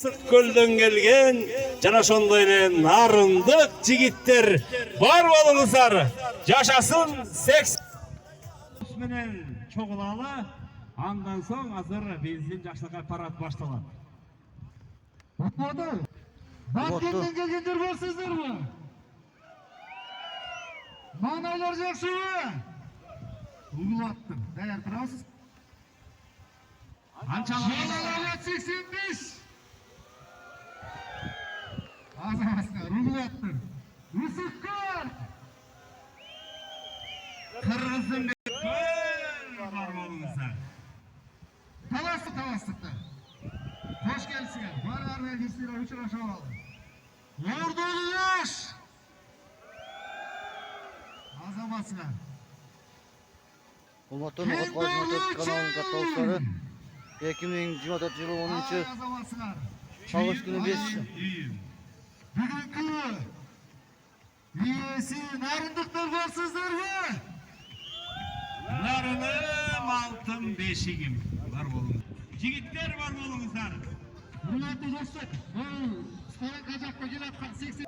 Sıkkölden gelgen jana şondoy ele narındık jigitler bar bolуңуздар. Yaşasın seks menen çogulalı. Andan soň hazır benzin jaşlaka parat başlanat. Bakmadı. Batkent'ten gelgenler barsızlar mı? Manaylar jakşı mı? Uygulattım. Dayar turasız. Şalalar 85. Azamazlar, uygulattım. Isıkkar. Kırgızın Var bolуңуздар. Talastıkta. Hoş gelsinler. Var vergisiyle uçuraşa aldı. Ordulu yaş. Azamazlar. Olmattın Otkoz Motor kanalının katılışları 2024 yılı 10. Azamazlar. Çalış günü 5. Bugünkü üyesi narındıklar varsızlar mı? Narınım altın beşigim var bolуңuz. Jigitler var bolуңуздар. Hürmetli dostlar, bu Staran Kacak'ta gel atkan 80.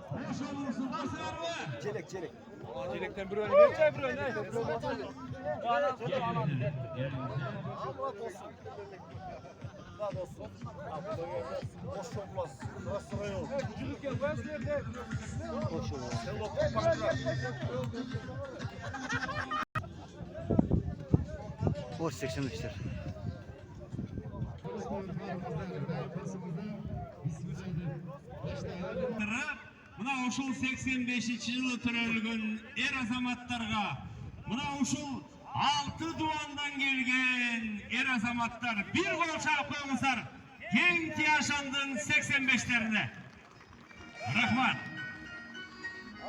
Hoş olursun, nasıllar mı? Çelek. Çelekten bir öyle vereceğim bir öyle. Boş 85'ler. Mına uşul 85-yılı türelgün er azamatlarga, mına uşul 6 duandan gelgen er azamatlar bir gol çapığımızlar genç yaşandığın 85'lerine. Rahmat.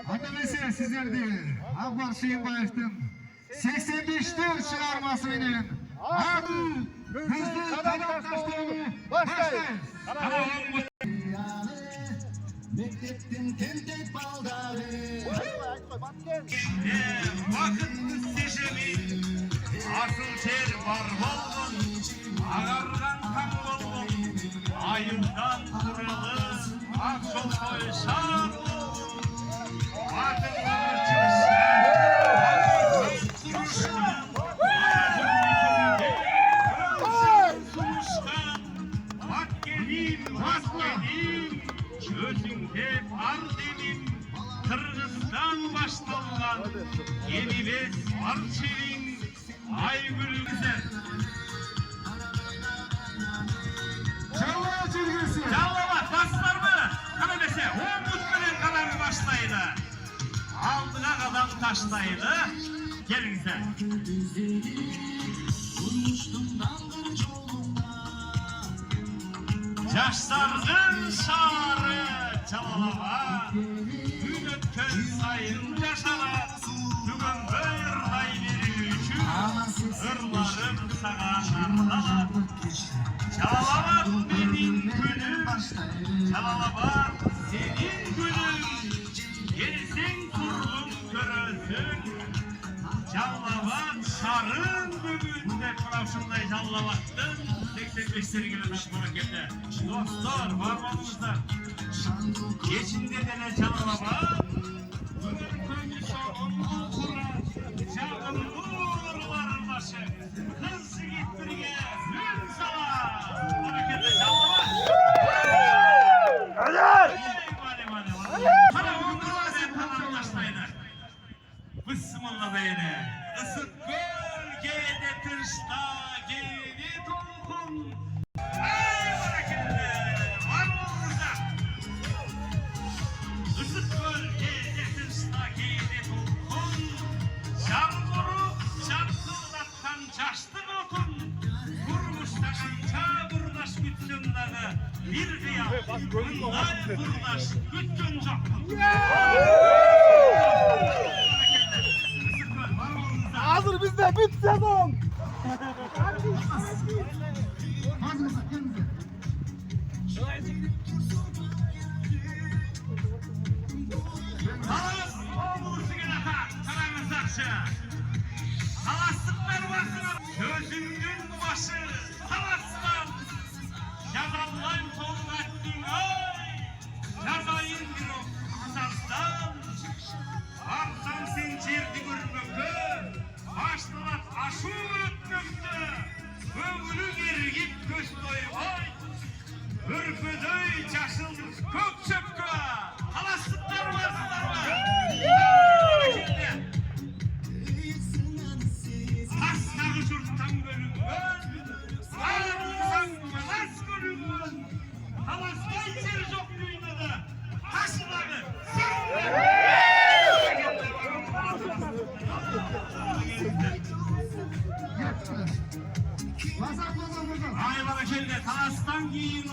Hatta sizler değil, Akbar Şehinbayev'den 85'ler çıkarmasıyla hızlı kanatlaştığını başlayın. Mektepten tentek baldarı. Vakıtlı seçemi asıl şer var oldun, ağargan kan oldun, ayından kuralı akşol koyşar oldun. Vakıtlı Gözünde Ardemin, Kırgız'dan başlangan yeni bez Arçelik'in Aygül güzel. Çağlaya çizgisi. Çağlamak baslar mı? Kanabese, o mutluluk kadar başlaydı. Aldığa kadar taşlaydı. Gelinize. Yaşlarının şarı çalalama, gün ötken sayın yaşara, tügün böğürday verir üçün, ırlarım sağa narlama. Çalalama benim günüm, çalalama senin günün, gelsin kurdum görürsün. Çalalama şarın bugün de kılavşımday çallamaktın. 85'leri gelmiş memlekette. Dostlar, varmanımızda. Geçinde dene çalalama. Bugün köylü soğun kura. Çağın vururlar başı. Kız gittirge gün sala. Memlekette çalalama. Hadi! Para onlarla ben tamamlaştaydı. Bismillah beyne. Isık gölgede tırsta geri dolgun. Ay hareketli. Var olursa. Isık gölgede tırsta geri dolgun. Şarkuru şarkılattan çaştı otun. Kurmuştakan çağırdaş güttün dağı. Bir kıyam. Bunlar kurdaş güttün çokun. Hazır bizde bit sezon. Hazır mısın? Kendinize. Talas oğlusu gene ha, karamızakçı. Talaslıklar basına, gözümün başı talaslar. Yazanlar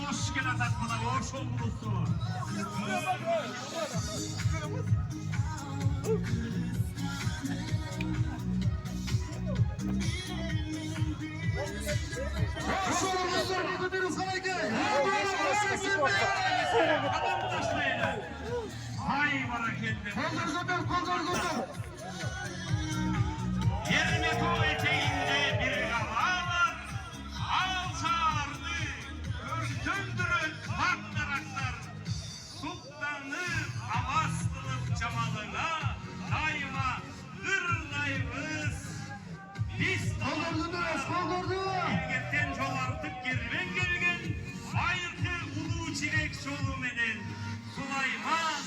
hoş gel atakmana, hoş olmuşsun. Adam taşlayın. Hay barakallah. Yermeto eteğinde bir gala var. Al çağırdı. Döndürün baktaraklar. Sultanı avaz kılıp camalına. Daima hırlayımız. Biz Bilgetten yol artık girven gelgen. Ayrıca ulu çilek çolu menen. Sulayman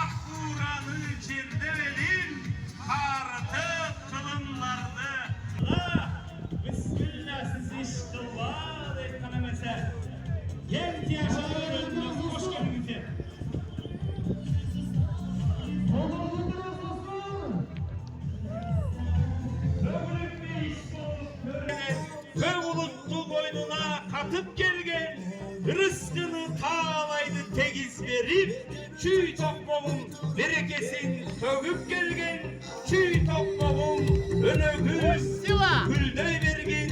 Akburan'ı çirdevelim. Artık kılımlardı. Bismillah siz iş kıllar eklemese. Yem yaşayın. Hoş geldiniz. Köy buluttu boynuna katıp gelgen, rızkını tağlaydı tegiz verip, çüy tokmağın berekesin tövüp gelgen, çüy tokmağın önögün külday vergen,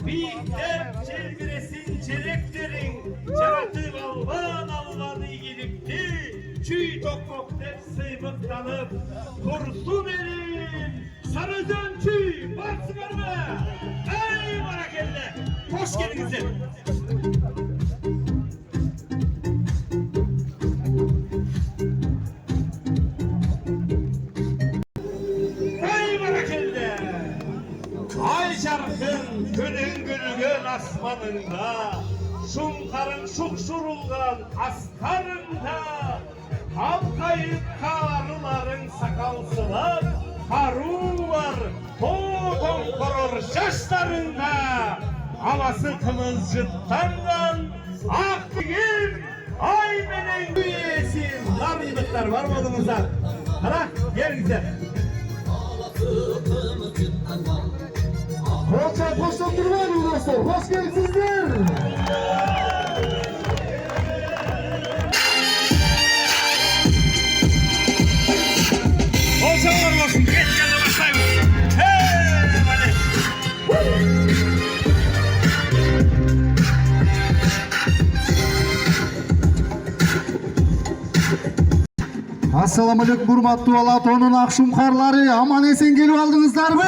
bihter çelbiresin çeleklerin, çaratı alvanı gelipti, çüy tokmak hep sıybıklanıp, kursun elim, sarı dön çüy, baksın önüme, ey barakelle, hoş geldiniz. Ey barakelle, ay şarkın günün gülgün asmanında, şunkarın şukşurulgan askarında, halkayıp karıların sakalsılar, karu var, toğum korur şaşlarında, havası kımızcıttandan, akligim, ay benim üyesin, narınlıklar var mı oğlumuzdan? Hala, gel güzel. Koçay boşta durmayın dostlar. Hoş geldinizler. Olsun olsun, geç geldi başlayalım. Hey, hadi. Assalamu alaikum hurmatly Alatonun Akşumkarları. Aman esen gelip aldınızlar mı?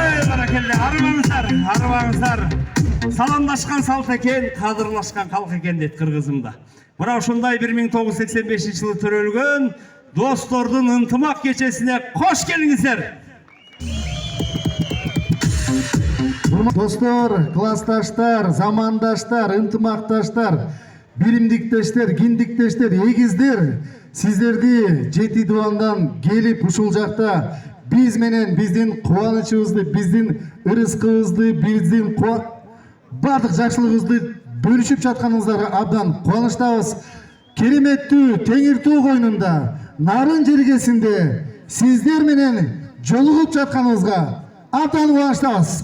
Ey barakelle, arımanızlar. Salamlaşkan salt eken, kadırlaşkan kalk eken deydi Kırgızımda. Mına ушундай 1985-жылы төрөлгөн достордун ынтымак кечесине кош келиңиздер. Dostlar, klasstaşlar, zamandaşlar, ынтымакташтар, bilimdikteşler, gindikteşler, egizler, sizlerdi Жети Дубандан gelip ушул жакta biz menen биздин кубанычыбызды, биздин ырыскыбызды, биздин бардык жакшылыгыбызды бөлүшүп жатканыңыздарга абдан кубанычтабыз. Кереметтүү Теңир Тоо койнунда, Нарын жергесинде сиздер менен жолугуп жатканыбызга абдан кубанычтабыз.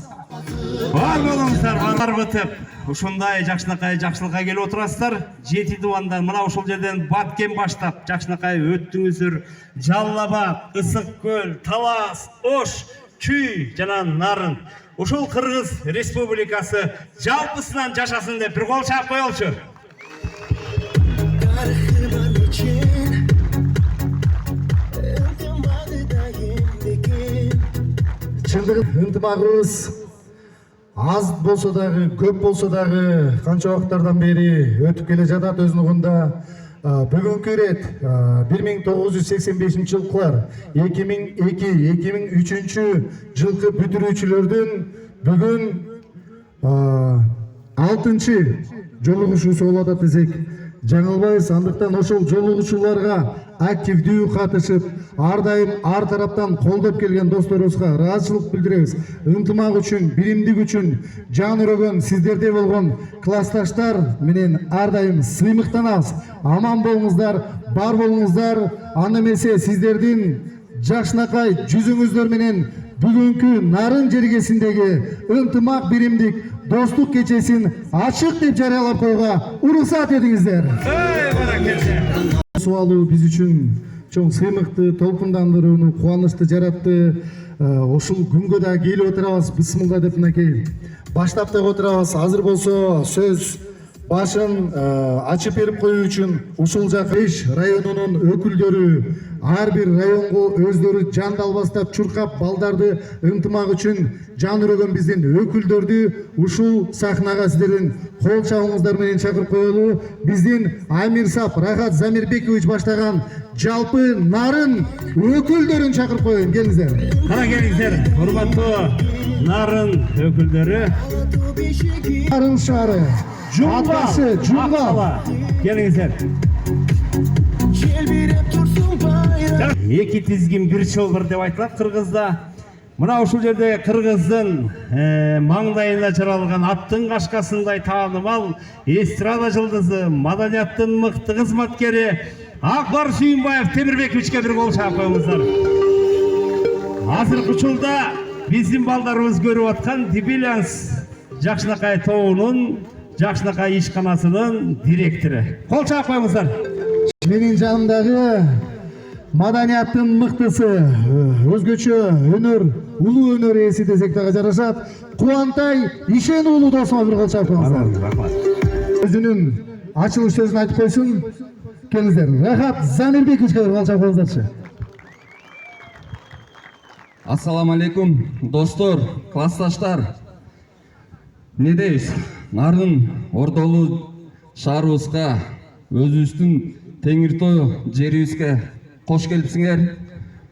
Бар болуңуздар, бар бытып. Ушундай жакшынакай жакшылыкка келип отурасыздар. Жети Дубандан мына ушул жерден Баткен баштап жакшынакай өттүңүздөр. Жаллаба, Ысык көл, Талас, Ош, Чүй жана Нарын. Ушул Кыргыз Республикасы жалпысынан жашасын деп бир кол чаап коелучу. Чындыгы ынтымагыбыз аз болсо дагы, көп болсо дагы канча убакыттардан бери өтүп келе жатат өзүнүн угунда. Бүгүнкү ирет 1985 жылкылар 2002-2003 жылкы бүтүрүүчүлөрдүн бүгүн 6-чы жолугушуусу болуп атат десек жаңылбайбыз. Андыктан ошол жолугушууларга активдүү катышып, ар дайым ар тараптан колдоп келген досторубузга ыраазычылык билдиребиз. Ынтымак үчүн, биримдик үчүн жан өрөгөн сиздердей болгон классташтар менен ар дайым сыймыктанабыз. Аман болуңуздар, бар болуңуздар. Аны эмесе сиздердин жакшынакай жүзүңүздөр менен бүгүнкү Нарын жергесиндеги ынтымак, биримдик, достук кечесин ачык деп жарыялап коюуга уруксат этиңиздер. Баракелде. Суалуу биз үчүн чоң сыймыкты, толкундандырууну, кубанычты жаратты. Ошол күнгө да келип отурабыз. Бисмилла деп мынакей баштап деп отурабыз. Азыр болсо сөз башын ачып берип коюу үчүн ушул жак Беш районунун өкүлдөрү ар бир районго өздөрү жан далбастап чуркап балдарды ынтымак үчүн жан үрөгөн биздин өкүлдөрдү ушул сахнага сиздердин кол чабыңыздар менен чакырып коелу. Биздин Амирсап Рахат Замирбекович баштаган жалпы нарын өкүлдөрүн чакырып коеюн. Келиңиздер. Кара келиңиздер. Урматтуу нарын өкүлдөрү. Нарын шаары. Атбашы, Жумгал. Келиңиздер. Эки тизгин бир чылбыр деп айтылат кыргызда. Мына ушул жерде кыргыздын маңдайына жаралган аттын кашкасындай таанымал эстрада жылдызы, маданияттын мыкты кызматкери Акбар Сүйүнбаев Темирбековичке бир кол чаап коюңуздар. Азыркы учурда биздин балдарыбыз көрүп аткан Дибилянс Жакшынакай тоонун Жакшынакай ишканасынын директору. Кол чаап коюңуздар. Менин жанымдагы маданияттын мыктысы, өзгөчө өнөр, улуу өнөр ээси десек дагы жарашат. Кубантай Ишен уулу досума бир кол чаап коюңуздар. Өзүнүн ачылыш сөзүн айтып койсун. Келиңиздер. Рахат Замирбековичке бир кол чаап коюңуздарчы. Ассаламу алейкум, достор, классташтар. Не дейбиз? Нарын Ордолуу шаарыбызга, өзүбүздүн Теңиртоо жерибизге кош келипсиңер.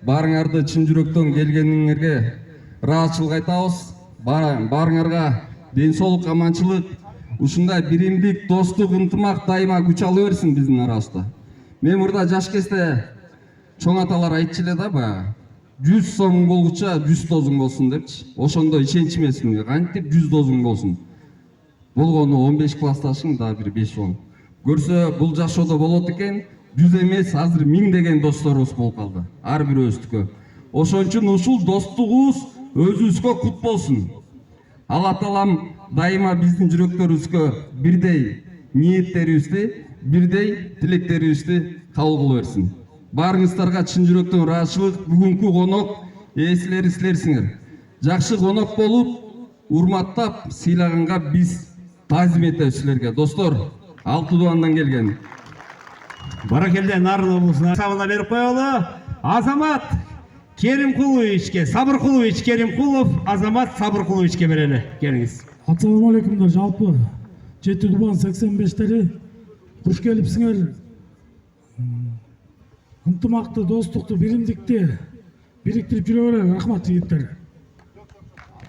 Баарыңарды чын жүрөктөн келгениңерге ыраазычылык айтабыз. Баарыңарга ден соолук, аманчылык, ушундай биримдик, достук, ынтымак дайыма күч ала берсин биздин арабызда. Мен мурда жаш кезде чоң аталар айтчу эле да баягы 100 сомуң болгуча 100 дозуң болсун депчи. Ошондо ишенч эмесмин. Кантип 100 дозуң болсун? Болгону 15 классташың да бир 5 сом. Көрсө бул жашоодо болот экен. 100 эмес, азыр 1000 деген досторубуз болуп калды. Ар бирөөбүздүкө. Ошон үчүн ушул достугубуз өзүбүзгө кут болсун. Алла таалам дайыма биздин жүрөктөрүбүзгө бирдей ниеттерибизди, бирдей тилектерибизди кабыл кыла берсин. Баарыңыздарга чын жүрөктөн ыраазычылык. Бүгүнкү конок ээсилери силерсиңер. Жакшы конок болуп, урматтап, сыйлаганга биз таазим этебиз силерге. Достор, Алты Дуандан келген. Баракелде Нарын облусуна сабына берип коелу. Азамат Керимкуловичке, Сабыркулович Керимкулов, Азамат Сабыркуловичке берели. Келиңиз. Ассаламу алейкумдар. Жалпы Жети Дубан 85-тери куш келипсиңер. Ынтымакты, достукту, биримдикти бириктирип жүрө берели. Рахмат жигиттер.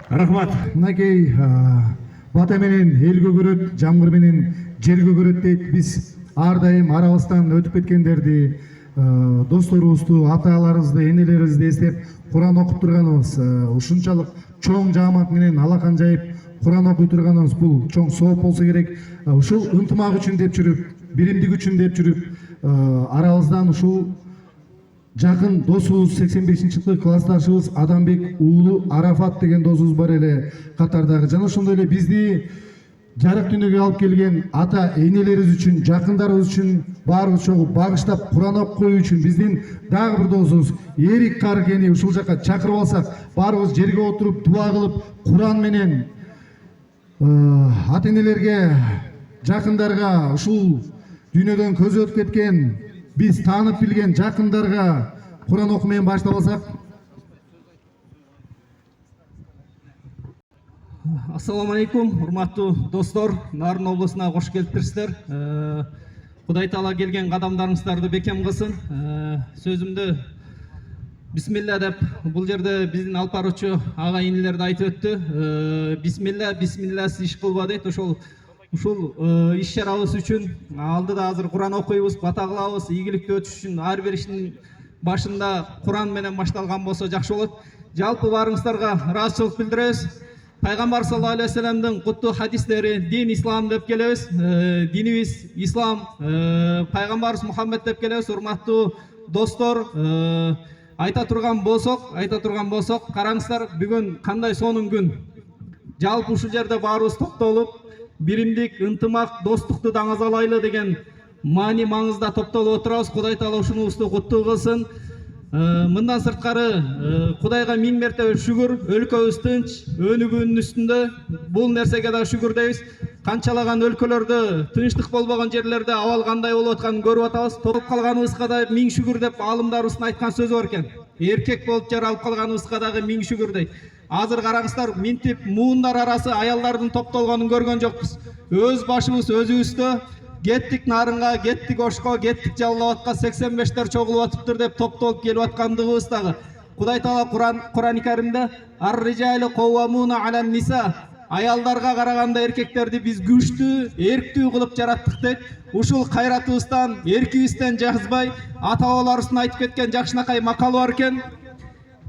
Рахмат. Мынакей бата менен эл көгөрөт, жамгыр менен жер көгөрөт дейт. Биз ар дайым арабыздан өтүп кеткендерди, досторубузду, аталарыбызды, энелерибизди эстеп Куран окуп турганыбыз, ушунчалык чоң жаамат менен алакан жайып Куран окуй турганыбыз бул чоң сооп болсо керек. Ушул ынтымак үчүн деп жүрүп, биримдик үчүн деп жүрүп, арабыздан ушул жакын досубуз 85-жылкы классташыбыз Адамбек уулу Арафат деген досубуз бар эле катардагы. Жана ошондой эле бизди жарык дүйнөгө алып келген ата энелерибиз үчүн, жакындарыбыз үчүн баарыбыз чогуу багыштап Куран окуп коюу үчүн биздин дагы бир досубуз Эрик Каргени ушул жака чакырып алсак, баарыбыз жерге отуруп дуа кылып, Куран менен ата энелерге, жакындарга, ушул дүйнөдөн көз өтүп кеткен, биз таанып билген жакындарга Куран окуу менен баштап алсак. Ассаламу алейкум, урматтуу достор, Нарын облусуна кош келиптирсиздер. Кудай таала келген кадамдарыңыздарды бекем кылсын. Сөзүмдү бисмилла деп бул жерде биздин алып баруучу ага инилерди айтып өттү. Бисмилла, бисмилласыз иш кылба дейт. Ушул иш чарабыз үчүн алдыда азыр Куран окуйбуз, бата кылабыз, ийгиликтүү өтүш үчүн ар бир иштин башында Куран менен башталган болсо жакшы болот. Жалпы баарыңыздарга ыраазычылык билдиребиз. Пайгамбар саллаллаху алейхи вассаламдын куттуу хадистери дин ислам деп келебиз. Динибиз ислам, пайгамбарыбыз Мухаммед деп келебиз. Урматтуу достор, айта турган болсок, караңыздар, бүгүн кандай сонун күн. жалпы ушул жерде баарыбыз топтолуп биримдик, ынтымак, достукту даңазалайлы деген маани маңызда топтолуп отурабыз. Кудай таала ушунубузду куттуу кылсын. Мындан сырткары Кудайга миң мертебе шүгүр, өлкөбүз тынч, өнүгүүнүн үстүндө. Бул нерсеге да шүгүр дейбиз. Канчалаган өлкөлөрдө, тынчтык болбогон жерлерде абал кандай болуп атканын көрүп атабыз. Топ калганыбызга да миң шүгүр деп аалымдарыбыздын айткан сөзү бар экен. Эркек болуп жаралып калганыбызга дагы миң шүгүр дейт. Азыр караңыздар, минтип муундар арасы аялдардын топтолгонун көргөн жокпуз. Өз башыбыз өзүбүздө. Кеттик Нарынга, кеттик Ошко, кеттик Жалал Абадка 85-тер чогулуп атыптыр деп топтолуп келип аткандыгыбыз дагы. Кудай таала Кур'ан-ы Каримде ар-rijālu qawwamūna 'alan nisa, аялдарга караганда эркектерди биз күчтүү, эрктүү кылып жараттык дейт. Ушул кайратыбыздан, эркибизден жазбай, ата-бабаларыбыздын айтып кеткен жакшынакай макалы бар экен.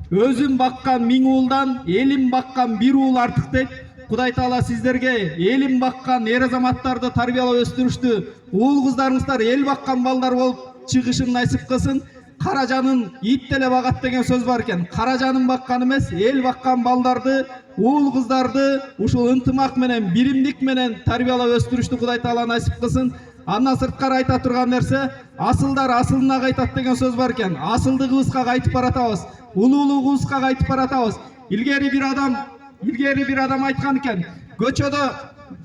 Өзүм баккан миң уулдан, элим баккан бир уул артык дейт. Кудай таала сиздерге элим баккан эр азаматтарды тарбиялап өстүрүштү, уул кыздарыңыздар эл баккан балдар болуп чыгышын насип кылсын. Кара жанын ит деле багат деген сөз бар экен. Кара жанын баккан эмес, эл баккан балдарды, уул кыздарды ушул ынтымак менен, биримдик менен тарбиялап өстүрүштү Кудай таала насип кылсын. Андан сырткары айта турган нерсе, асылдар асылына кайтат деген сөз бар экен. Асылдыгыбызга кайтып баратабыз, улуулугубузга кайтып баратабыз. Илгери бир адам айткан экен, көчөдө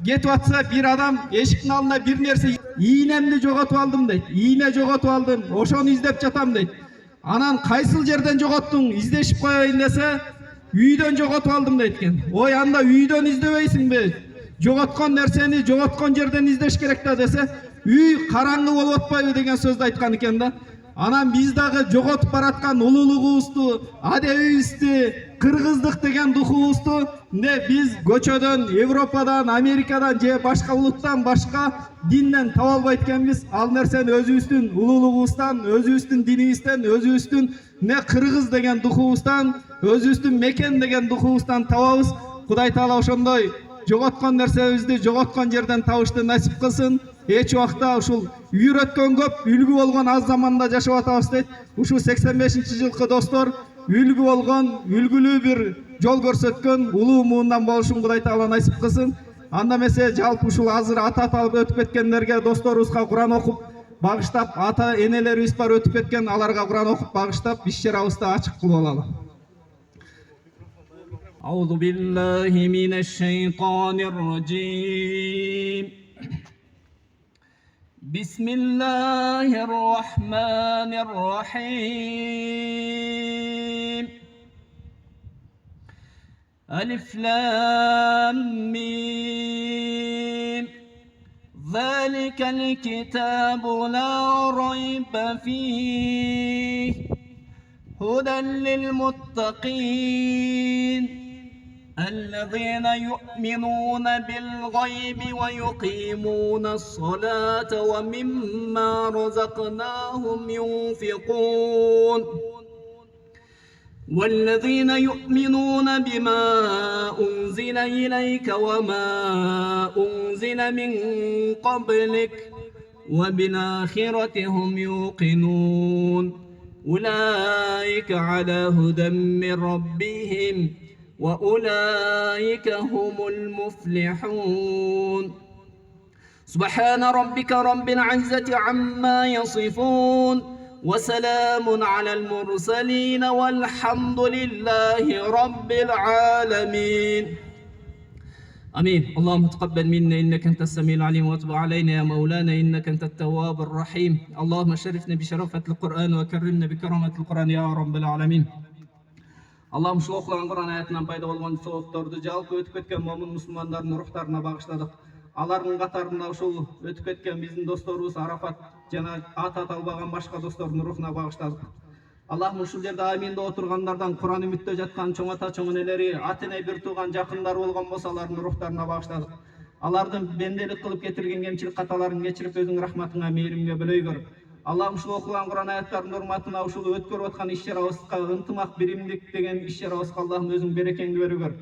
кетип атса бир адам эшиктин алдына бир нерсе, ийнемди жоготуп алдым дейт. Ийне жоготуп алдым, ошону издеп жатам дейт. Анан кайсыл жерден жоготтуң, издешип коеюн десе, үйдөн жоготуп алдым дейт экен. Ой, анда үйдөн издебейсиңби? Жоготкон нерсени жоготкон жерден издеш керек да десе, үй караңгы болуп атпайбы деген сөздү айткан экен да. Анан биз дагы жоготуп бараткан улуулугубузду, адебибизди, кыргыздык деген духубузду биз көчөдөн, Европадан, Америкадан же башка улуттан, башка динден таба албайт экенбиз. Ал нерсени өзүбүздүн улуулугубуздан, өзүбүздүн динибизден, өзүбүздүн кыргыз деген духубуздан, өзүбүздүн мекен деген духубуздан табабыз. Кудай таала ошондой жоготкон нерсебизди жоготкон жерден табышты насип кылсын. Эч убакта ушул үйрөткөн көп, үлгү болгон аз заманда жашап атабыз дейт. Ушул 85-жылкы достор үлгү болгон, үлгүлүү бир жол көрсөткөн улуу муундан болушун Кудай таала насип кылсын. Анда эмесе жалпы ушул азыр ата аталып өтүп кеткендерге, досторубузга Кур'ан окуп багыштап, ата энелерибиз бар өтүп кеткен, аларга Кур'ан окуп багыштап иш чарабызды ачык кылып алалы. أعوذ بالله من الشيطان الرجيم بسم الله الرحمن الرحيم ألف لام ميم ذلك الكتاب لا ريب فيه هدى للمتقين الذين يؤمنون بالغيب ويقيمون الصلاة ومما رزقناهم ينفقون والذين يؤمنون بما أنزل إليك وما أنزل من قبلك وبالآخرة هم يوقنون أولئك على هدى من ربهم وأولئك هم المفلحون سبحان ربك رب العزة عما يصفون وسلام على المرسلين والحمد لله رب العالمين آمين. اللهم تقبل منا إنك أنت السميع العليم وتب علينا يا مولانا إنك أنت التواب الرحيم. اللهم شرفنا بشرفة القرآن وكرمنا بكرامة القرآن يا رب العالمين. Allah'ım şu okulan Kur'an ayetinden payda olan soğuktordu жалпы өтүп кеткен момун мусулмандардын рухтарына багыштадык. Алардын катарында ушул өтүп кеткен биздин досторубуз Арафат жана аты аталбаган башка достордун рухуна багыштадык. Allah'ım ушул жерде амин деп отургандардан Кур'ан үмүттө жаткан чоң ата чоң энелери, ата эне бир тууган жакындары болгон болсо алардын рухтарына багыштадык. Алардын бенделик кылып кетирген кемчилик каталарын кечирип өзүң рахматыңа мээримге бөлөй көр. Allah'ım ушул окулган Кур'ан аяттарынын урматына ушул өткөрүп аткан иш чарабызга ынтымак биримдик деген иш чарабызга Allah'ım өзүң берекеңди берип көр.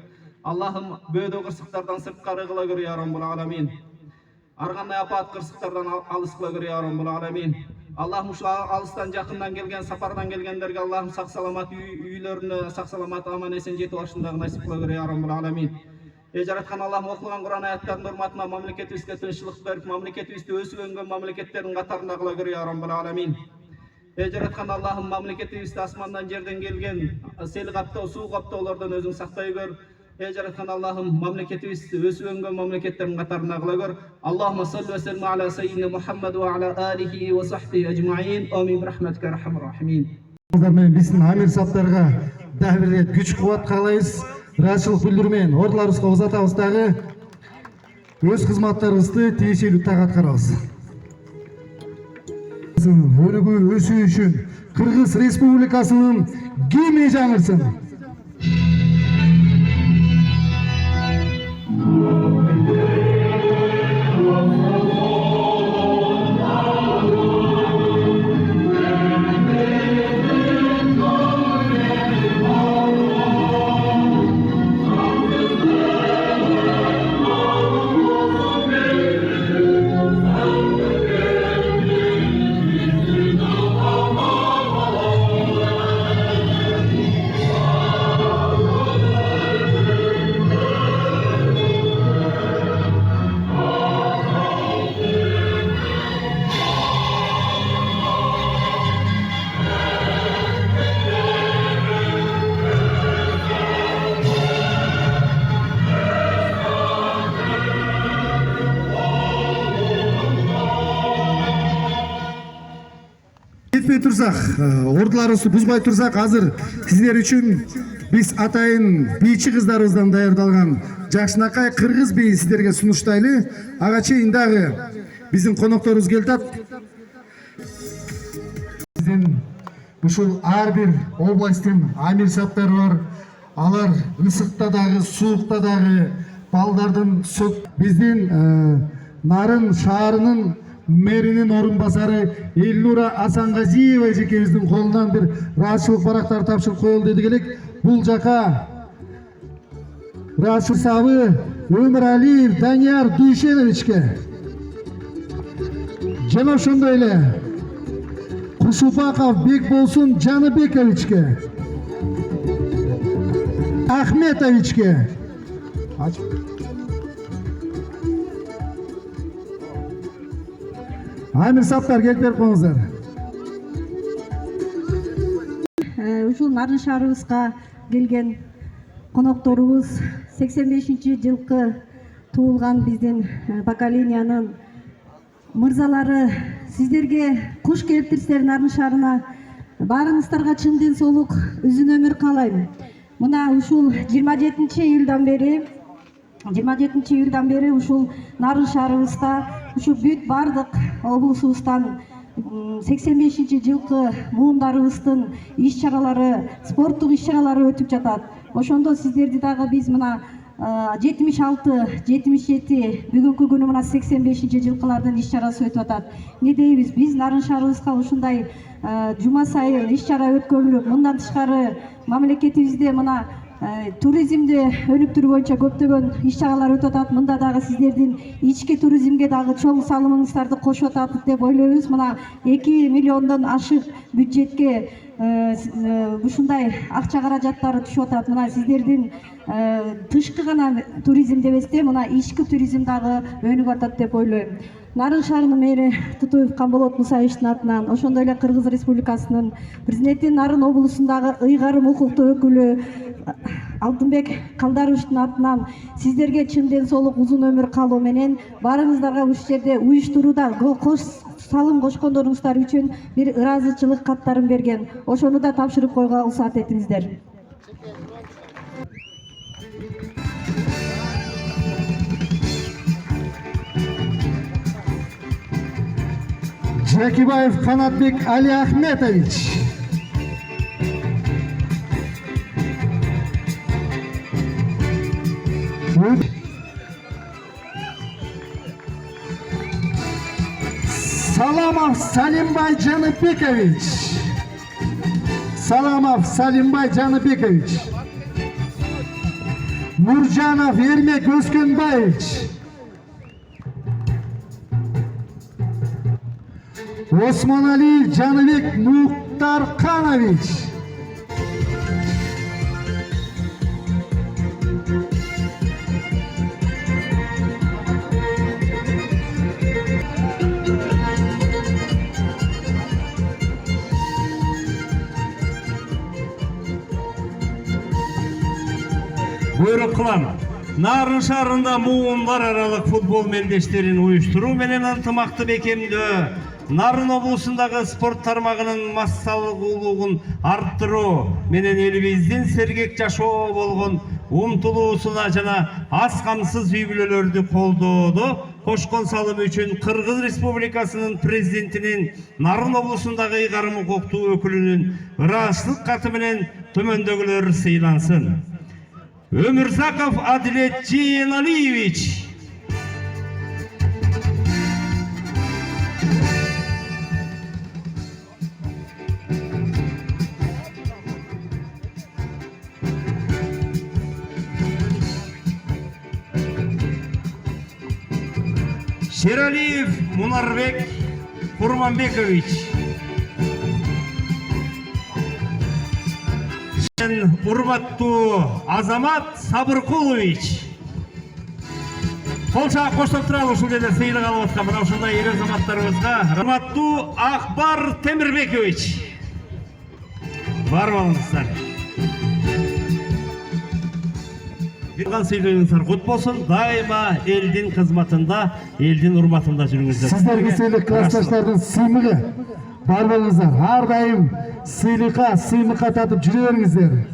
Allah'ım бөөдө кырсыктардан сырткары кыла көр я Rabbul Alamin. Ар кандай апат кырсыктардан алыс кыла көр я Rabbul Alamin. Allah'ım ушул алыстан жакындан келген, сапардан келгендерге Allah'ım сак саламат үйлөрүнө сак саламат аман эсен жетип алышындагы насип кыла көр я Rabbul Alamin. Ey Жараткан Аллахым, окулган Кур'ан аяттарынын урматына мамлекетибизге тынччылык берип, мамлекетибизди өсүп өнгөн мамлекеттердин катарына кыла көр я Роббул аламин. Ey Жараткан Аллахым, мамлекетибизди асмандан жерден келген сел каптоо, суу каптоолордон өзүң сактай көр. Ey Жараткан Аллахым, мамлекетибизди өсүп өнгөн мамлекеттердин катарына кыла көр. Аллахумма салли ва саллим аля саййидина Мухаммад ва аля алихи ва сахбихи ажмаин. Амин рахматика архамар рахимин. Биздин Амир саптарга дагы бир рет күч кубат каалайбыз. Ыраазычылык билдирмейин ордуларыбызга узатабыз дагы өз кызматтарыбызды тиешелүү так аткарабыз. Өнүгүү өсүү үчүн Кыргыз Республикасынын гимни жаңырсын. Кетпей турсак, ордуларыбызды бузбай турсак, азыр сиздер үчүн биз атайын бийчи кыздарыбыздан даярдалган Жакшынакай кыргыз бийин сиздерге сунуштайлы. Ага чейин дагы биздин конокторубуз келатат. Биздин ушул ар бир областтын амир саптары бар. Алар ысыкта дагы, суукта дагы балдардын биздин Нарын шаарынын мэринин орун басары Элнура Асангазиева эжекебиздин колунан бир ыраазычылык барактар тапшырып коюлду деди келек. Бул жака ыраазычылык сабы Өмүралиев Данияр Дүйшеновичке жана ошондой эле Кушубаков Бекболсун Жаныбековичке, Ахметовичке Амир саптар келип берип коюңуздар. Ушул Нарын шаарыбызга келген конокторубуз 85-жылкы туулган биздин поколениянын мырзалары, сиздерге куш келиптирсиздер Нарын шаарына. Баарыңыздарга чын ден соолук, үзүн өмүр каалайм. Мына ушул 27 июлдан бери ушул Нарын шаарыбызда ушу бүт бардык облусубуздан 85-жылкы муундарыбыздын иш-чаралары, спорттук иш-чаралары өтүп жатат. Ошондо сиздерди дагы биз мына 76-77 бүгүнкү күнү мына 85-жылкылардын иш-чарасы өтүп атат. Не дейбиз? Биз Нарын шаарыбызга ушундай жума сайын иш-чара өткөрүлүп, мындан тышкары мамлекетибизде мына туризмди өнүктүрүү боюнча көптөгөн иш-чаралар өтүп атат. Мында дагы сиздердин ички туризмге дагы чоң салымыңыздарды кошуп атат деп ойлойбуз. Мына 2 миллиондон ашык бюджетке ушундай акча каражаттары түшүп атат. Мына сиздердин тышкы гана туризм дебесте, мына ички туризм дагы өнүгүп атат деп ойлойм. Нарын шаарынын мэри Тутуев Камболот Мусаевичтин атынан, ошондой эле Кыргыз Республикасынын президенти, Нарын облусундагы ыйгарым укуктуу өкүлү Алтынбек Калдаровичтин атынан сиздерге чын ден соолук, узун өмүр каалоо менен баарыңыздарга ушул жерде уюштурууда салым кошкондоруңуздар үчүн бир ыраазычылык каттарын берген. Ошону да тапшырып койууга уруксат этиңиздер. Жакибаев Канатбек Али Ахметович. Саламов Салимбай Жаныбекович. Саламов Салимбай Жаныбекович. Нуржанов Эрмек Өскөнбаевич. Осмоналиев Жаныбек Муктарканович. буйрук кылам. Нарын шаарында муундар аралык футбол мелдештерин уюштуруу менен ынтымакты бекемдөө, Нарын облусундагы спорт тармагынын массалуулугун арттыруу менен элибиздин сергек жашоо болгон умтулуусуна жана аз камсыз үй бүлөлөрдү колдоодо кошкон салым үчүн Кыргыз Республикасынын президентинин Нарын облусундагы ыйгарым укуктуу өкүлүнүн ыраазычылык каты менен төмөндөгүлөр сыйлансын. Өмүрзаков Адилет Жейеналиевич. Шералиев Мунарбек Курманбекович. Урматтуу Азамат Сабыркулович. Колча коштоп туралы ушул жерде сыйлык алып аткан мына ушундай эр азаматтарыбызга. Урматтуу Акбар Темирбекович. Бар болуңуздар. Бирган сыйлыгыңыздар кут болсун. Дайыма элдин кызматында, элдин урматында жүрүңүздөр. Сиздерге сыйлык классташтардын сыймыгы бар болуңуздар. Ар дайым сыймыкка татып жүрө бериңиздер.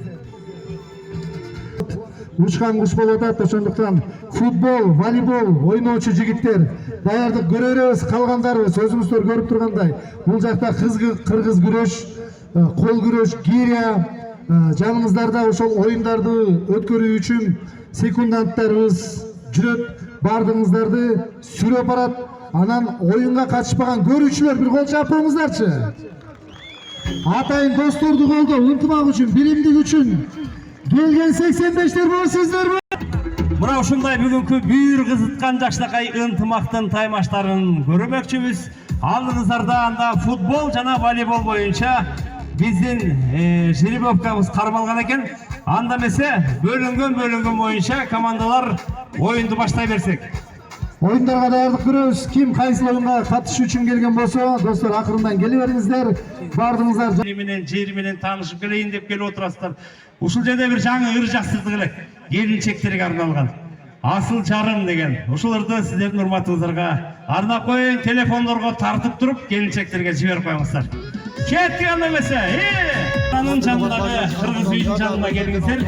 Учкан куш болуп атат, ошондуктан футбол, волейбол ойноочу жигиттер даярдык көрө беребиз, калгандарыбыз өзүңүздөр көрүп тургандай бул жакта кыргыз күрөш, кол күрөш, гиря жаныбыздарда ошол оюндарды өткөрүү үчүн секунданттарыбыз жүрөт. Бардыгыңыздарды сүрөп барат. Анан оюнга катышпаган көрүүчүлөр бир кол чаап коюңуздарчы. Атайын досторду колдоо, ынтымак үчүн, биримдик үчүн келген 85-тер болсуңуздарбы? Мына ушундай бүгүнкү бүйүр кызыткан жакшынакай ынтымактын таймаштарын көрмөкчүбүз. Алдыңыздарда анда футбол жана волейбол боюнча биздин жеребьевкабыз кармалган экен. Анда эмесе бөлүнгөн боюнча командалар оюнду баштай берсек. Оюндарга даярдык көрөбүз. Ким кайсы оюнга катышуу үчүн келген болсо, достор акырындан келе бериңиздер. Бардыңыздар. Жери менен таанышып келейин деп келип отурасыздар. Ушул жерде бир жаңы ыр жаксыртык элек. Келинчектерге арналган. Асыл жарым деген. Ушуларды сиздердин урматыңыздарга арнап коюн, телефондорго тартып туруп келинчектерге жиберип коюңуздар. Кетти анда эмесе. Анын жанындагы кыргыз үйдүн жанына келиңиздер.